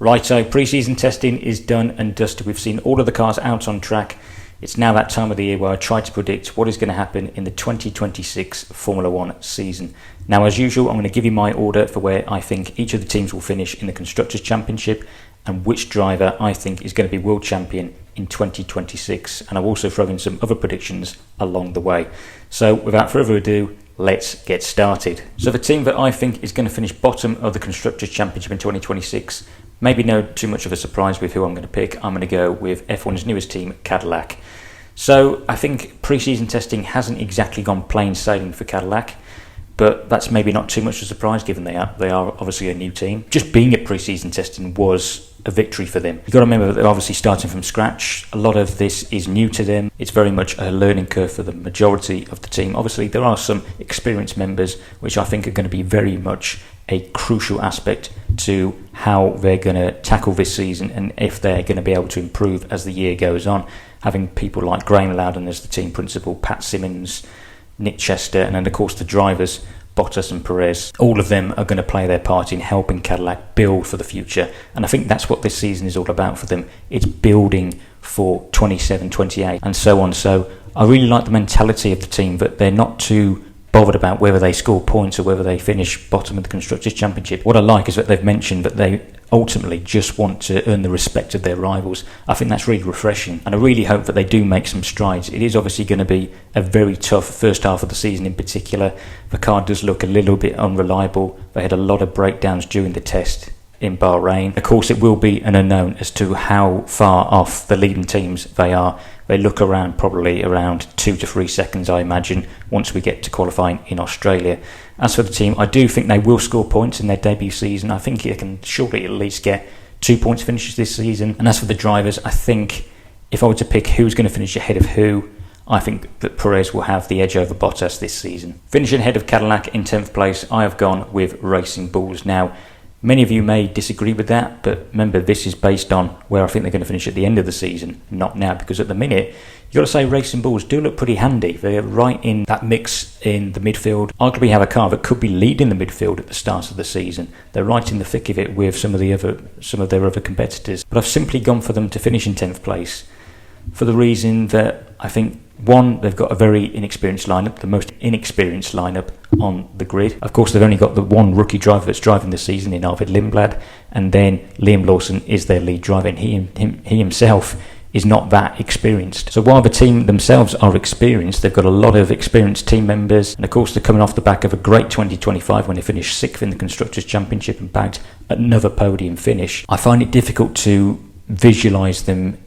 Righto, pre-season testing is done and dusted. We've seen all of the cars out on track. It's now that time of the year where I try to predict what is going to happen in the 2026 Formula 1 season. Now, as usual, I'm going to give you my order for where I think each of the teams will finish in the Constructors' Championship and which driver I think is going to be world champion in 2026. And I'll also throw in some other predictions along the way. So, without further ado, let's get started. So the team that I think is going to finish bottom of the Constructors' Championship in 2026, maybe no too much of a surprise with who I'm going to pick. I'm going to go with F1's newest team, Cadillac. So I think pre-season testing hasn't exactly gone plain sailing for Cadillac, but that's maybe not too much of a surprise given they are obviously a new team. Just being at pre-season testing was a victory for them. You've got to remember that they're obviously starting from scratch. A lot of this is new to them. It's very much a learning curve for the majority of the team. Obviously, there are some experienced members which I think are going to be very much a crucial aspect to how they're going to tackle this season and if they're going to be able to improve as the year goes on. Having people like Graham Loudon as the team principal, Pat Simmons, Nick Chester, and then of course the drivers, Bottas and Perez, all of them are going to play their part in helping Cadillac build for the future. And I think that's what this season is all about for them. It's building for 27, 28 and so on. So I really like the mentality of the team that they're not too bothered about whether they score points or whether they finish bottom of the Constructors' Championship. What I like is that they've mentioned that they ultimately just want to earn the respect of their rivals. I think that's really refreshing, and I really hope that they do make some strides. It is obviously going to be a very tough first half of the season in particular. The car does look a little bit unreliable. They had a lot of breakdowns during the test in Bahrain. Of course, it will be an unknown as to how far off the leading teams they are. They look around probably around 2 to 3 seconds, I imagine, once we get to qualifying in Australia. As for the team, I do think they will score points in their debut season. I think they can surely at least get 2 points finishes this season. And as for the drivers, I think if I were to pick who's going to finish ahead of who, I think that Perez will have the edge over Bottas this season. Finishing ahead of Cadillac in 10th place, I have gone with Racing Bulls. Now, many of you may disagree with that, but remember, this is based on where I think they're going to finish at the end of the season, not now, because at the minute, you've got to say Racing Bulls do look pretty handy. They're right in that mix in the midfield. Arguably have a car that could be leading the midfield at the start of the season. They're right in the thick of it with some of their other competitors. But I've simply gone for them to finish in 10th place for the reason that I think, one, they've got a very inexperienced lineup, the most inexperienced lineup on the grid. Of course, they've only got the one rookie driver that's driving the season in Arvid Lindblad, and then Liam Lawson is their lead driver, and he himself is not that experienced. So while the team themselves are experienced, they've got a lot of experienced team members, and of course they're coming off the back of a great 2025 when they finished 6th in the Constructors' Championship and bagged another podium finish. I find it difficult to visualise them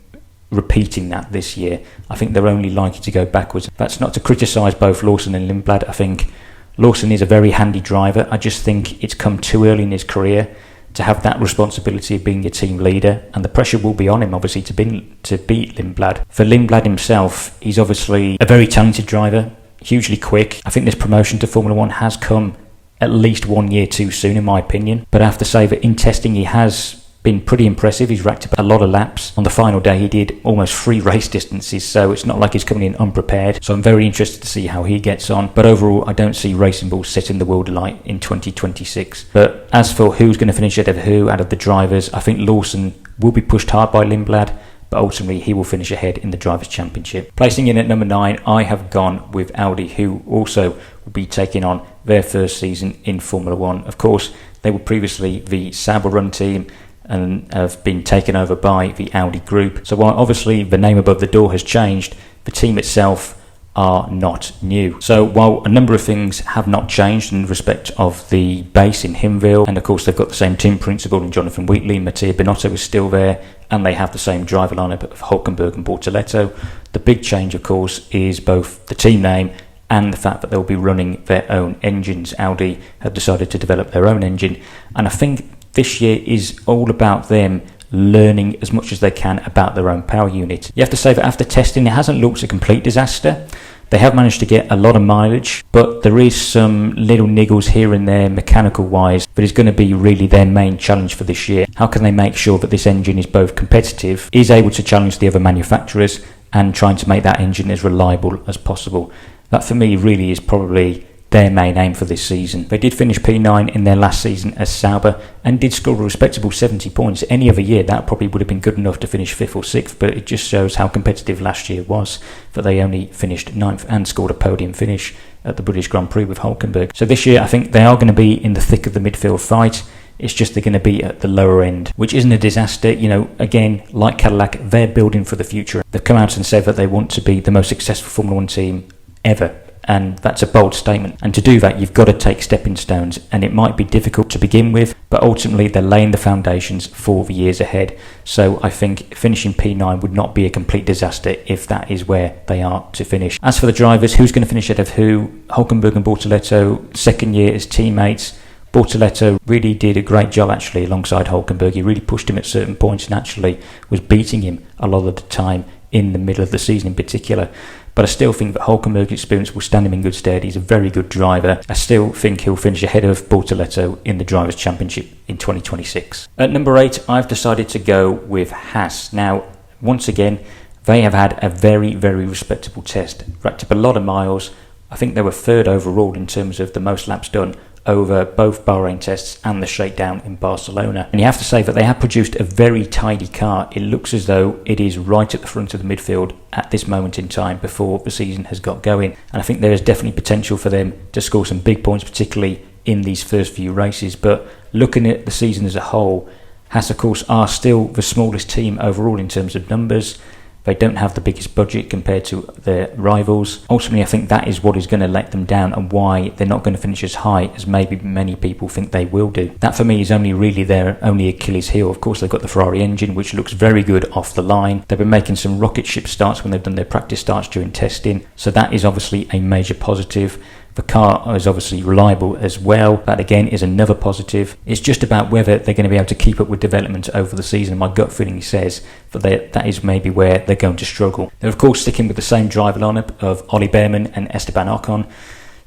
repeating that this year. I think they're only likely to go backwards. That's not to criticise both Lawson and Lindblad. I think Lawson is a very handy driver. I just think it's come too early in his career to have that responsibility of being your team leader, and the pressure will be on him obviously to beat Lindblad. For Lindblad himself, he's obviously a very talented driver, hugely quick. I think this promotion to Formula 1 has come at least 1 year too soon in my opinion, but I have to say that in testing he has been pretty impressive. He's racked up a lot of laps. On the final day he did almost 3 race distances, so it's not like he's coming in unprepared. So I'm very interested to see how he gets on, but overall I don't see Racing Bulls setting the world alight in 2026. But as for who's going to finish ahead of who out of the drivers, I think Lawson will be pushed hard by Lindblad, but ultimately he will finish ahead in the Drivers' Championship. Placing in at number 9, I have gone with Audi, who also will be taking on their first season in Formula 1. Of course, they were previously the Sauber run team and have been taken over by the Audi group. So while obviously the name above the door has changed, the team itself are not new. So while a number of things have not changed in respect of the base in Hinwil, and of course they've got the same team principal in Jonathan Wheatley, Mattia Binotto is still there, and they have the same driver lineup of Hulkenberg and Bortoletto, the big change of course is both the team name and the fact that they'll be running their own engines. Audi have decided to develop their own engine, and I think this year is all about them learning as much as they can about their own power unit. You have to say that after testing, it hasn't looked a complete disaster. They have managed to get a lot of mileage, but there is some little niggles here and there mechanical wise that is going to be really their main challenge for this year. How can they make sure that this engine is both competitive, is able to challenge the other manufacturers, and trying to make that engine as reliable as possible? That for me really is probably their main aim for this season. They did finish P9 in their last season as Sauber and did score a respectable 70 points. Any other year that probably would have been good enough to finish 5th or 6th, but it just shows how competitive last year was, that they only finished 9th and scored a podium finish at the British Grand Prix with Hülkenberg. So this year I think they are going to be in the thick of the midfield fight. It's just they're going to be at the lower end, which isn't a disaster. You know, again, like Cadillac, they're building for the future. They've come out and said that they want to be the most successful Formula 1 team ever. And that's a bold statement. And to do that, you've got to take stepping stones. And it might be difficult to begin with, but ultimately they're laying the foundations for the years ahead. So I think finishing P9 would not be a complete disaster if that is where they are to finish. As for the drivers, who's going to finish ahead of who? Hülkenberg and Bortoleto, second year as teammates. Bortoleto really did a great job actually alongside Hülkenberg. He really pushed him at certain points and actually was beating him a lot of the time in the middle of the season in particular. But I still think that Hülkenberg's experience will stand him in good stead. He's a very good driver. I still think he'll finish ahead of Bortoleto in the Drivers' Championship in 2026. At number 8, I've decided to go with Haas. Now, once again, they have had a very, very respectable test. Racked up a lot of miles. I think they were third overall in terms of the most laps done over both Bahrain tests and the shakedown in Barcelona. And you have to say that they have produced a very tidy car. It looks as though it is right at the front of the midfield at this moment in time before the season has got going. And I think there is definitely potential for them to score some big points, particularly in these first few races. But looking at the season as a whole, Haas of course are still the smallest team overall in terms of numbers. They don't have the biggest budget compared to their rivals. Ultimately, I think that is what is going to let them down and why they're not going to finish as high as maybe many people think they will do. That for me is only really their only Achilles heel. Of course, they've got the Ferrari engine, which looks very good off the line. They've been making some rocket ship starts when they've done their practice starts during testing. So that is obviously a major positive. The car is obviously reliable as well. That again is another positive. It's just about whether they're going to be able to keep up with development over the season. My gut feeling says that that is maybe where they're going to struggle. They're of course sticking with the same driver lineup of Ollie Bearman and Esteban Ocon.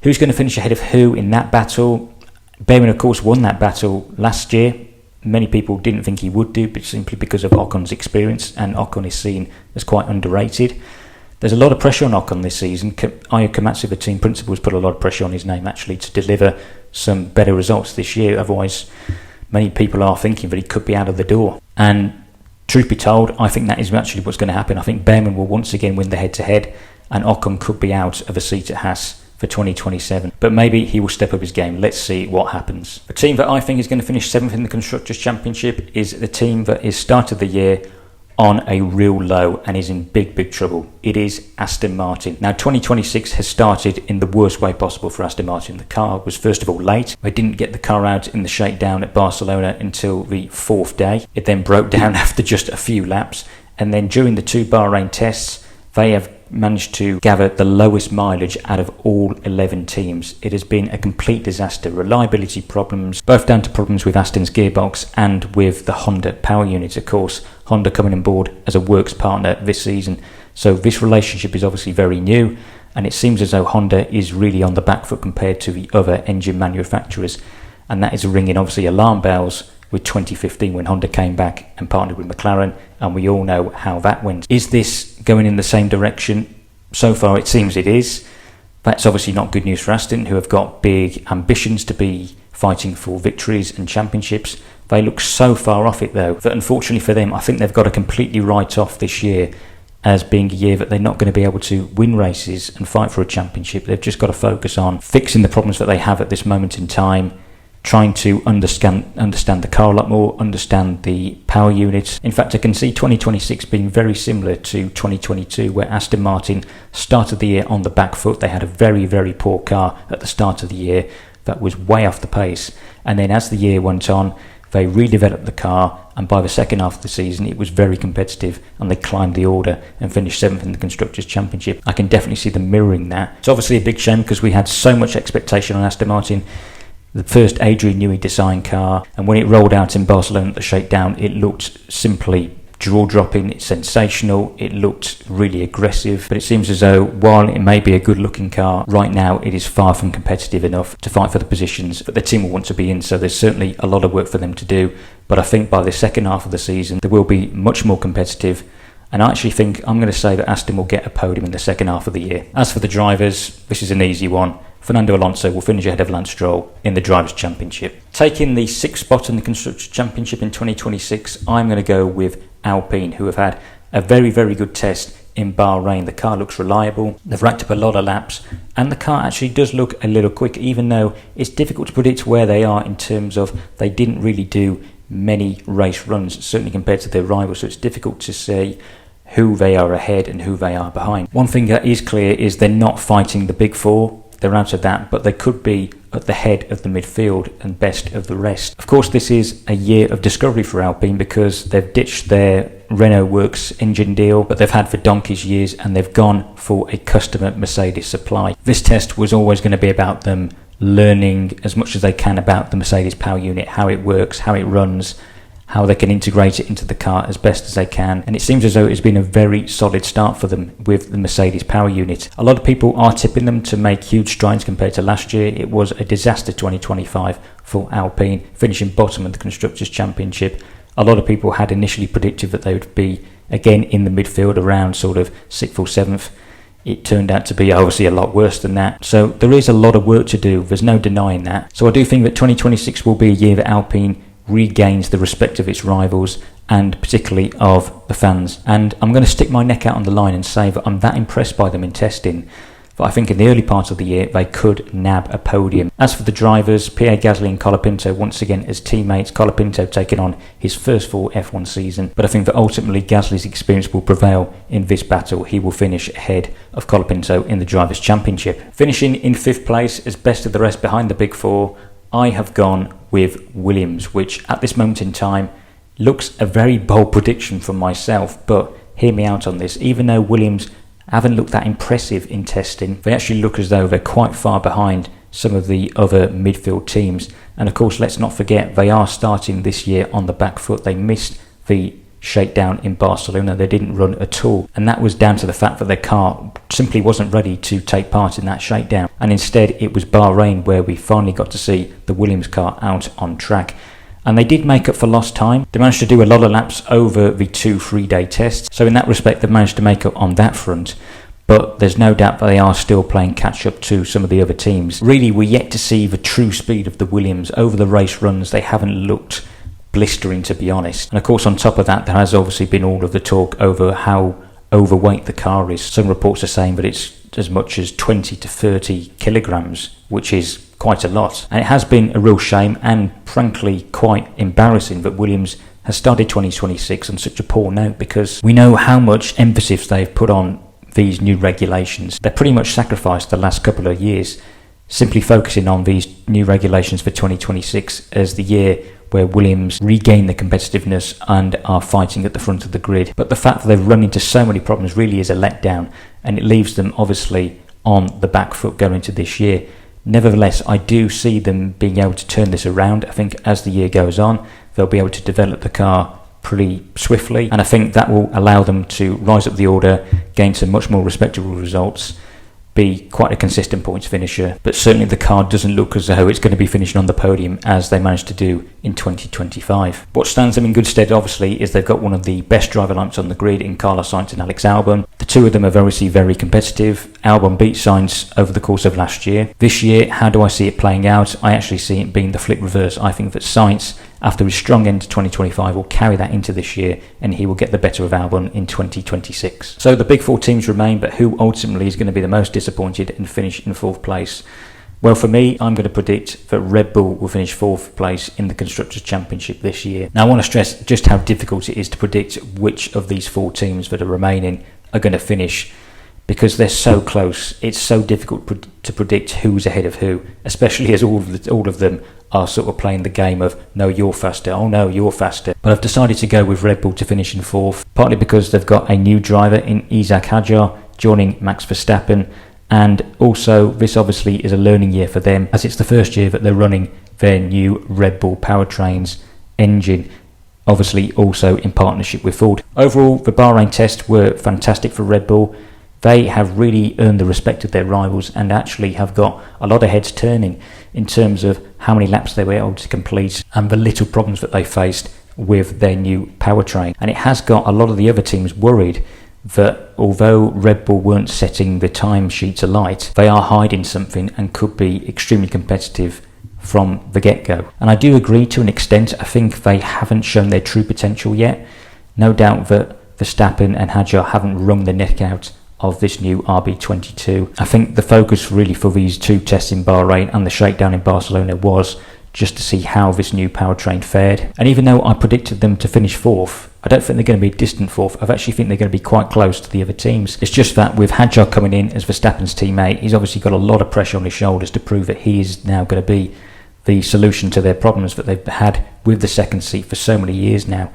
Who's going to finish ahead of who in that battle? Bearman of course won that battle last year. Many people didn't think he would do, but simply because of Ocon's experience, and Ocon is seen as quite underrated. There's a lot of pressure on Ocon this season. Ayo Komatsu, the team principal, has put a lot of pressure on his name actually to deliver some better results this year. Otherwise, many people are thinking that he could be out of the door. And truth be told, I think that is actually what's going to happen. I think Bearman will once again win the head-to-head, and Ocon could be out of a seat at Haas for 2027. But maybe he will step up his game. Let's see what happens. The team that I think is going to finish 7th in the Constructors' Championship is the team that is started the year on a real low and is in big trouble. It is Aston Martin. Now 2026 has started in the worst way possible for Aston Martin. The car was first of all late. They didn't get the car out in the shakedown at Barcelona until the 4th day. It then broke down after just a few laps, and then during the 2 Bahrain tests they have managed to gather the lowest mileage out of all 11 teams. It has been a complete disaster. Reliability problems, both down to problems with Aston's gearbox and with the Honda power units. Of course, Honda coming on board as a works partner this season. So this relationship is obviously very new, and it seems as though Honda is really on the back foot compared to the other engine manufacturers. And that is ringing obviously alarm bells with 2015 when Honda came back and partnered with McLaren, and we all know how that went. Is this going in the same direction? So far it seems it is. That's obviously not good news for Aston, who have got big ambitions to be fighting for victories and championships. They look so far off it though that unfortunately for them, I think they've got to completely write off this year as being a year that they're not going to be able to win races and fight for a championship. They've just got to focus on fixing the problems that they have at this moment in time, trying to understand the car a lot more, understand the power units. In fact, I can see 2026 being very similar to 2022, where Aston Martin started the year on the back foot. They had a very poor car at the start of the year that was way off the pace. And then as the year went on, they redeveloped the car, and by the second half of the season it was very competitive, and they climbed the order and finished 7th in the Constructors' Championship. I can definitely see them mirroring that. It's obviously a big shame because we had so much expectation on Aston Martin. The first Adrian Newey designed car, and when it rolled out in Barcelona at the shakedown, it looked simply jaw-dropping. It's sensational, it looked really aggressive, but it seems as though while it may be a good looking car, right now it is far from competitive enough to fight for the positions that the team will want to be in. So there's certainly a lot of work for them to do, but I think by the second half of the season they will be much more competitive. And I actually think I'm going to say that Aston will get a podium in the second half of the year. As for the drivers, this is an easy one. Fernando Alonso will finish ahead of Lance Stroll in the Drivers' Championship. Taking the 6th spot in the Constructors' Championship in 2026, I'm going to go with Alpine, who have had a very, very good test in Bahrain. The car looks reliable, they've racked up a lot of laps, and the car actually does look a little quick, even though it's difficult to predict where they are in terms of they didn't really do many race runs, certainly compared to their rivals, so it's difficult to say who they are ahead and who they are behind. One thing that is clear is they're not fighting the big four. They're out of that, but they could be at the head of the midfield and best of the rest. Of course, this is a year of discovery for Alpine because they've ditched their Renault Works engine deal that they've had for donkey's years, and they've gone for a customer Mercedes supply. This test was always going to be about them learning as much as they can about the Mercedes power unit, how it works, how it runs, how they can integrate it into the car as best as they can. And it seems as though it's been a very solid start for them with the Mercedes power unit. A lot of people are tipping them to make huge strides compared to last year. It was a disaster 2025 for Alpine, finishing bottom of the Constructors' Championship. A lot of people had initially predicted that they would be again in the midfield around sort of 6th or 7th. It turned out to be obviously a lot worse than that. So there is a lot of work to do. There's no denying that. So I do think that 2026 will be a year that Alpine regains the respect of its rivals and particularly of the fans. And I'm going to stick my neck out on the line and say that I'm that impressed by them in testing that I think in the early part of the year they could nab a podium. As for the drivers, Pierre Gasly and Colapinto once again as teammates, Colapinto taking on his first full F1 season, but I think that ultimately Gasly's experience will prevail in this battle. He will finish ahead of Colapinto in the Drivers' Championship. Finishing in 5th place as best of the rest behind the big four, I have gone with Williams, which at this moment in time looks a very bold prediction from myself, but hear me out on this. Even though Williams haven't looked that impressive in testing, they actually look as though they're quite far behind some of the other midfield teams. And of course, let's not forget, they are starting this year on the back foot. They missed the shakedown in Barcelona. They didn't run at all, and that was down to the fact that their car simply wasn't ready to take part in that shakedown, and instead it was Bahrain where we finally got to see the Williams car out on track. And they did make up for lost time. They managed to do a lot of laps over the 2 3-day tests, so in that respect they've managed to make up on that front. But there's no doubt that they are still playing catch up to some of the other teams. Really, we're yet to see the true speed of the Williams. Over the race runs, they haven't looked blistering, to be honest. And of course, on top of that, there has obviously been all of the talk over how overweight the car is. Some reports are saying that it's as much as 20 to 30 kilograms, which is quite a lot. And it has been a real shame and frankly quite embarrassing that Williams has started 2026 on such a poor note, because we know how much emphasis they've put on these new regulations. They've pretty much sacrificed the last couple of years simply focusing on these new regulations for 2026 as the year where Williams regain their competitiveness and are fighting at the front of the grid. But the fact that they've run into so many problems really is a letdown, and it leaves them obviously on the back foot going into this year. Nevertheless, I do see them being able to turn this around. I think as the year goes on, they'll be able to develop the car pretty swiftly, and I think that will allow them to rise up the order, gain some much more respectable results, be quite a consistent points finisher. But certainly the car doesn't look as though it's going to be finishing on the podium as they managed to do in 2025. What stands them in good stead obviously is they've got one of the best driver lineups on the grid in Carlos Sainz and Alex Albon. The two of them are obviously very competitive. Albon beat Sainz over the course of last year. This year, how do I see it playing out? I actually see it being the flip reverse. I think that Sainz, after his strong end to 2025, will carry that into this year, and he will get the better of Albon in 2026. So the big four teams remain, but who ultimately is going to be the most disappointed and finish in 4th place? Well, for me, I'm going to predict that Red Bull will finish 4th place in the Constructors' Championship this year. Now, I want to stress just how difficult it is to predict which of these 4 teams that are remaining are going to finish, because they're so close. It's so difficult to predict who's ahead of who, especially as all of them are sort of playing the game of, no, you're faster, oh no, you're faster. But I've decided to go with Red Bull to finish in 4th, partly because they've got a new driver in Isaac Hadjar joining Max Verstappen, and also this obviously is a learning year for them, as it's the first year that they're running their new Red Bull powertrains engine, obviously also in partnership with Ford. Overall, the Bahrain tests were fantastic for Red Bull. They have really earned the respect of their rivals and actually have got a lot of heads turning in terms of how many laps they were able to complete and the little problems that they faced with their new powertrain. And it has got a lot of the other teams worried that although Red Bull weren't setting the timesheets alight, they are hiding something and could be extremely competitive from the get-go. And I do agree to an extent. I think they haven't shown their true potential yet. No doubt that Verstappen and Hadjar haven't wrung the neck out of this new RB22. I think the focus really for these two tests in Bahrain and the shakedown in Barcelona was just to see how this new powertrain fared. And even though I predicted them to finish fourth, I don't think they're going to be a distant fourth. I actually think they're going to be quite close to the other teams. It's just that with Hadjar coming in as Verstappen's teammate, he's obviously got a lot of pressure on his shoulders to prove that he is now going to be the solution to their problems that they've had with the second seat for so many years now.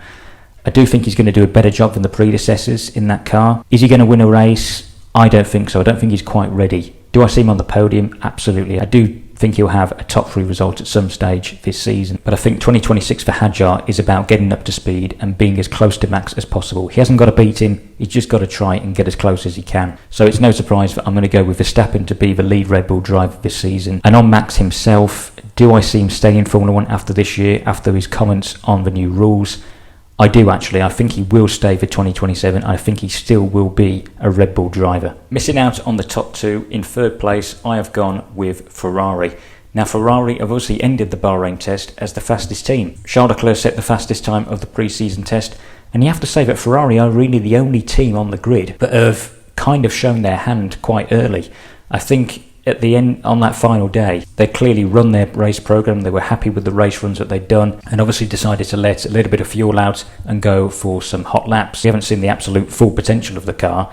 I do think he's going to do a better job than the predecessors in that car. Is he going to win a race? I don't think so. I don't think he's quite ready. Do I see him on the podium? Absolutely. I do think he'll have a top 3 result at some stage this season. But I think 2026 for Hadjar is about getting up to speed and being as close to Max as possible. He hasn't got to beat him. He's just got to try and get as close as he can. So it's no surprise that I'm going to go with Verstappen to be the lead Red Bull driver this season. And on Max himself, do I see him staying in Formula 1 after this year, after his comments on the new rules? I do actually. I think he will stay for 2027. I think he still will be a Red Bull driver. Missing out on the top 2, in third place, I have gone with Ferrari. Now Ferrari have obviously ended the Bahrain test as the fastest team. Charles Leclerc set the fastest time of the pre-season test, and you have to say that Ferrari are really the only team on the grid that have kind of shown their hand quite early. I think at the end, on that final day, they clearly run their race program. They were happy with the race runs that they'd done and obviously decided to let a little bit of fuel out and go for some hot laps. We haven't seen the absolute full potential of the car,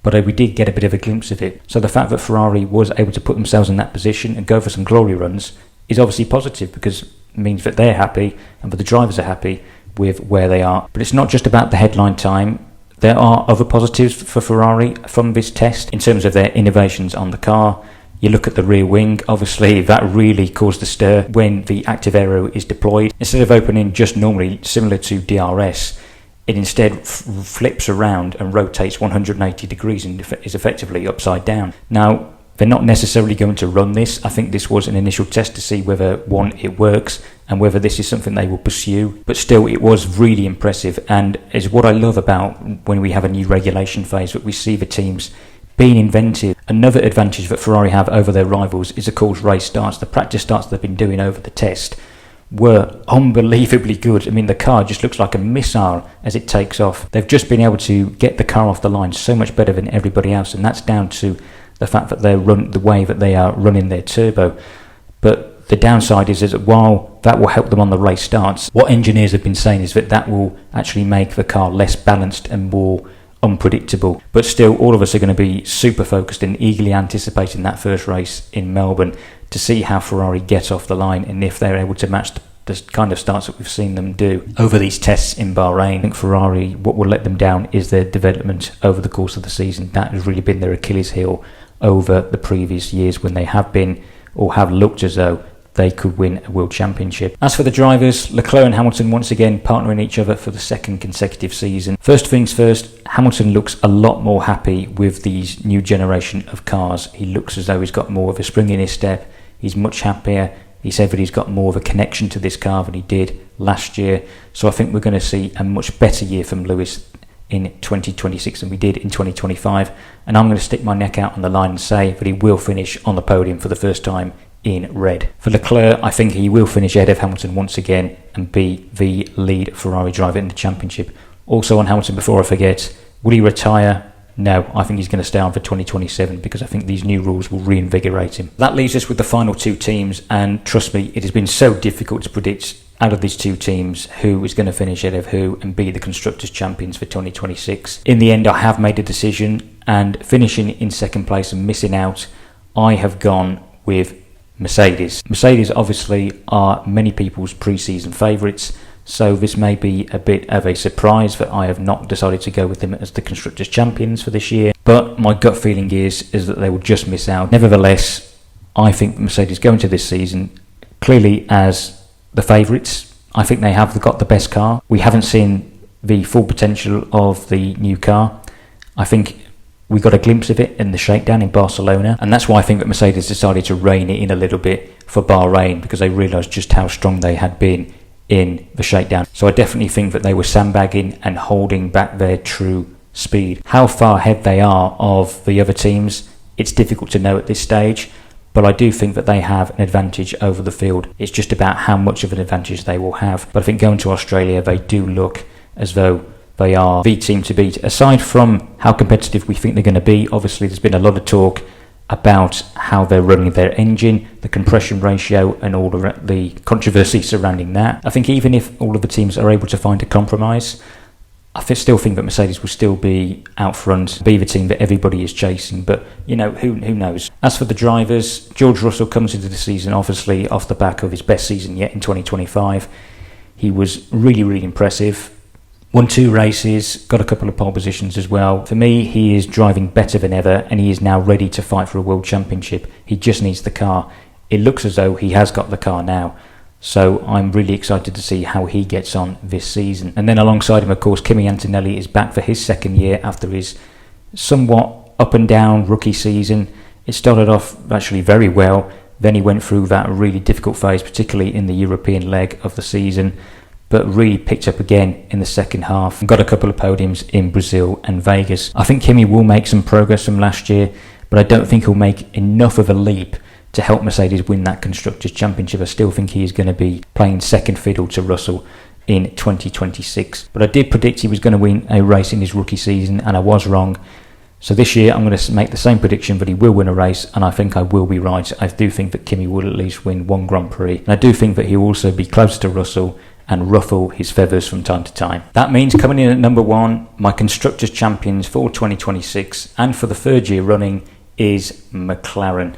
but we did get a bit of a glimpse of it. So the fact that Ferrari was able to put themselves in that position and go for some glory runs is obviously positive, because it means that they're happy and that the drivers are happy with where they are. But it's not just about the headline time. There are other positives for Ferrari from this test in terms of their innovations on the car. You look at the rear wing, obviously that really caused a stir when the active aero is deployed. Instead of opening just normally similar to DRS, it instead flips around and rotates 180 degrees and is effectively upside down. Now, they're not necessarily going to run this. I think this was an initial test to see whether, one, it works and whether this is something they will pursue. But still, it was really impressive, and is what I love about when we have a new regulation phase, that we see the teams being inventive. Another advantage that Ferrari have over their rivals is, of course, race starts. The practice starts they've been doing over the test were unbelievably good. I mean, the car just looks like a missile as it takes off. They've just been able to get the car off the line so much better than everybody else, and that's down to the fact that they run the way that they are running their turbo. But the downside is that while that will help them on the race starts, what engineers have been saying is that that will actually make the car less balanced and more unpredictable. But still, all of us are going to be super focused and eagerly anticipating that first race in Melbourne to see how Ferrari get off the line and if they're able to match the kind of starts that we've seen them do over these tests in Bahrain. I think Ferrari, what will let them down is their development over the course of the season. That has really been their Achilles heel over the previous years when they have been, or have looked as though they could win a world championship. As for the drivers, Leclerc and Hamilton once again partnering each other for the second consecutive season. First things first, Hamilton looks a lot more happy with these new generation of cars. He looks as though he's got more of a spring in his step. He's much happier. He said that he's got more of a connection to this car than he did last year. So I think we're going to see a much better year from Lewis in 2026 than we did in 2025. And I'm going to stick my neck out on the line and say that he will finish on the podium for the first time in red. For Leclerc, I think he will finish ahead of Hamilton once again and be the lead Ferrari driver in the championship. Also on Hamilton, before I forget, will he retire? No, I think he's going to stay on for 2027 because I think these new rules will reinvigorate him. That leaves us with the final two teams, and trust me, it has been so difficult to predict out of these two teams who is going to finish ahead of who and be the constructors champions for 2026. In the end, I have made a decision, and finishing in second place and missing out, I have gone with Mercedes. Mercedes obviously are many people's pre-season favourites, so this may be a bit of a surprise that I have not decided to go with them as the constructors champions for this year, but my gut feeling is that they will just miss out. Nevertheless, I think Mercedes go into this season clearly as the favourites. I think they have got the best car. We haven't seen the full potential of the new car. I think we got a glimpse of it in the shakedown in Barcelona, and that's why I think that Mercedes decided to rein it in a little bit for Bahrain, because they realised just how strong they had been in the shakedown. So I definitely think that they were sandbagging and holding back their true speed. How far ahead they are of the other teams, it's difficult to know at this stage, but I do think that they have an advantage over the field. It's just about how much of an advantage they will have. But I think going to Australia, they do look as though they are the team to beat. Aside from how competitive we think they're going to be, obviously there's been a lot of talk about how they're running their engine, the compression ratio, and all the controversy surrounding that. I think even if all of the teams are able to find a compromise, still think that Mercedes will still be out front, be the team that everybody is chasing, but who knows. As for the drivers, George Russell comes into the season obviously off the back of his best season yet in 2025. He was really, really impressive. Won 2 races, got a couple of pole positions as well. For me, he is driving better than ever, and he is now ready to fight for a world championship. He just needs the car. It looks as though he has got the car now. So I'm really excited to see how he gets on this season. And then alongside him, of course, Kimi Antonelli is back for his second year after his somewhat up and down rookie season. It started off actually very well. Then he went through that really difficult phase, particularly in the European leg of the season, but really picked up again in the second half and got a couple of podiums in Brazil and Vegas. I think Kimi will make some progress from last year, but I don't think he'll make enough of a leap to help Mercedes win that Constructors' Championship. I still think he is going to be playing second fiddle to Russell in 2026. But I did predict he was going to win a race in his rookie season, and I was wrong. So this year I'm going to make the same prediction that he will win a race, and I think I will be right. I do think that Kimi will at least win one Grand Prix, and I do think that he will also be close to Russell and ruffle his feathers from time to time. That means coming in at number 1, my Constructors' Champions for 2026 and for the third year running is McLaren.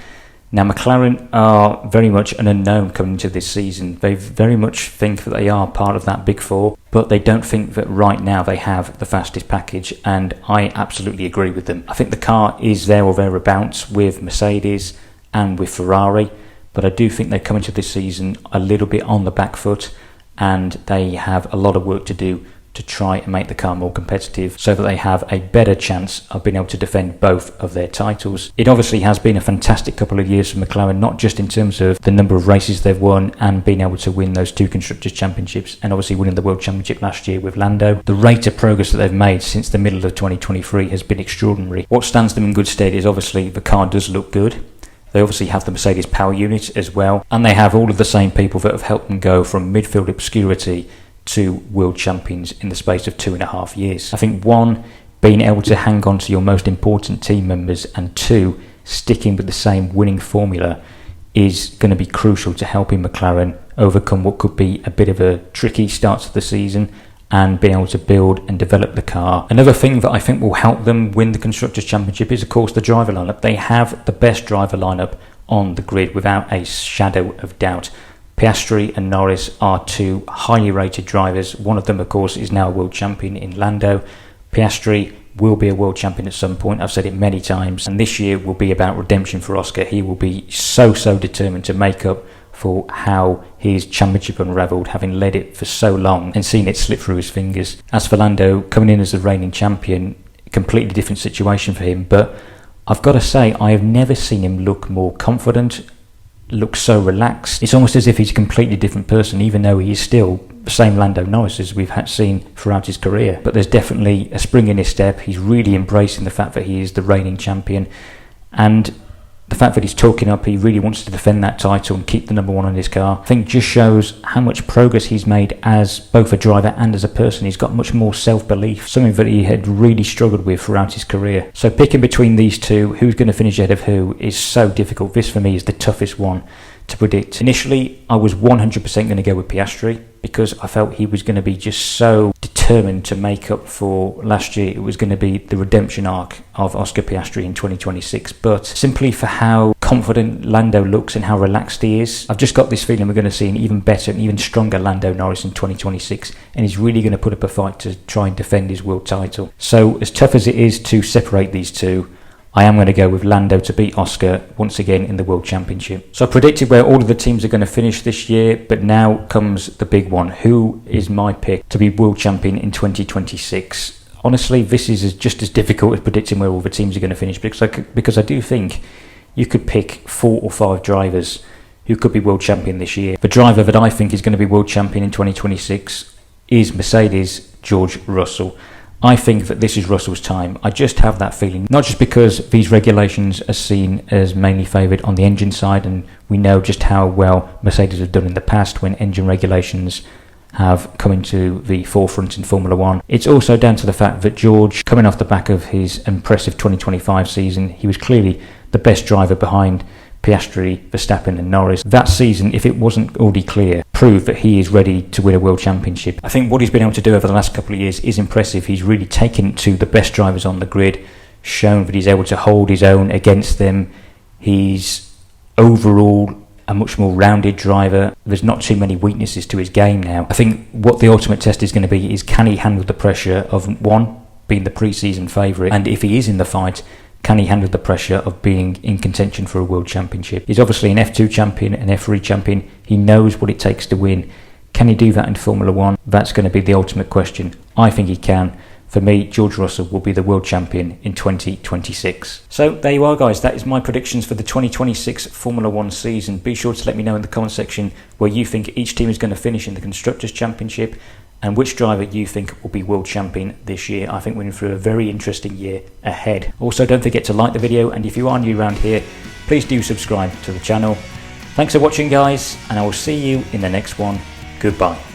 Now, McLaren are very much an unknown coming into this season. They very much think that they are part of that Big Four, but they don't think that right now they have the fastest package, and I absolutely agree with them. I think the car is there or thereabouts with Mercedes and with Ferrari, but I do think they come into this season a little bit on the back foot, and they have a lot of work to do to try and make the car more competitive so that they have a better chance of being able to defend both of their titles. It obviously has been a fantastic couple of years for McLaren, not just in terms of the number of races they've won and being able to win those 2 Constructors' Championships, and obviously winning the World Championship last year with Lando. The rate of progress that they've made since the middle of 2023 has been extraordinary. What stands them in good stead is obviously the car does look good. They obviously have the Mercedes power unit as well, and they have all of the same people that have helped them go from midfield obscurity to world champions in the space of 2.5 years. I think 1, being able to hang on to your most important team members, and 2, sticking with the same winning formula is going to be crucial to helping McLaren overcome what could be a bit of a tricky start to the season and being able to build and develop the car. Another thing that I think will help them win the Constructors' Championship is, of course, the driver lineup. They have the best driver lineup on the grid without a shadow of doubt. Piastri and Norris are 2 highly rated drivers. One of them, of course, is now a world champion in Lando. Piastri will be a world champion at some point. I've said it many times. And this year will be about redemption for Oscar. He will be so determined to make up for how his championship unravelled, having led it for so long and seen it slip through his fingers. As for Lando, coming in as the reigning champion, a completely different situation for him. But I've got to say, I have never seen him look more confident, look so relaxed. It's almost as if he's a completely different person, even though he is still the same Lando Norris as we've seen throughout his career. But there's definitely a spring in his step. He's really embracing the fact that he is the reigning champion, and the fact that he's talking up, he really wants to defend that title and keep the number 1 on his car, I think just shows how much progress he's made as both a driver and as a person. He's got much more self-belief, something that he had really struggled with throughout his career. So picking between these 2, who's going to finish ahead of who, is so difficult. This for me is the toughest one to predict. Initially, I was 100% going to go with Piastri because I felt he was going to be just so determined to make up for last year. It was going to be the redemption arc of Oscar Piastri in 2026. But simply for how confident Lando looks and how relaxed he is, I've just got this feeling we're going to see an even better and even stronger Lando Norris in 2026, and he's really going to put up a fight to try and defend his world title. So as tough as it is to separate these 2, I am going to go with Lando to beat Oscar once again in the World Championship. So I predicted where all of the teams are going to finish this year, but now comes the big one. Who is my pick to be World Champion in 2026? Honestly, this is just as difficult as predicting where all the teams are going to finish, because I do think you could pick 4 or 5 drivers who could be World Champion this year. The driver that I think is going to be World Champion in 2026 is Mercedes' George Russell. I think that this is Russell's time. I just have that feeling, not just because these regulations are seen as mainly favoured on the engine side, and we know just how well Mercedes have done in the past when engine regulations have come into the forefront in Formula 1. It's also down to the fact that George, coming off the back of his impressive 2025 season, he was clearly the best driver behind Piastri, Verstappen and Norris. That season, if it wasn't already clear, proved that he is ready to win a world championship. I think what he's been able to do over the last couple of years is impressive. He's really taken to the best drivers on the grid, shown that he's able to hold his own against them. He's overall a much more rounded driver. There's not too many weaknesses to his game now. I think what the ultimate test is going to be is, can he handle the pressure of, one, being the pre-season favourite, and if he is in the fight, can he handle the pressure of being in contention for a world championship? He's obviously an F2 champion, an F3 champion. He knows what it takes to win. Can he do that in Formula 1? That's going to be the ultimate question. I think he can. For me, George Russell will be the world champion in 2026. So there you are, guys. That is my predictions for the 2026 Formula 1 season. Be sure to let me know in the comment section where you think each team is going to finish in the Constructors' Championship, and which driver you think will be world champion this year. I think we're in for a very interesting year ahead. Also, don't forget to like the video, and if you are new around here, please do subscribe to the channel. Thanks for watching, guys, and I will see you in the next one. Goodbye.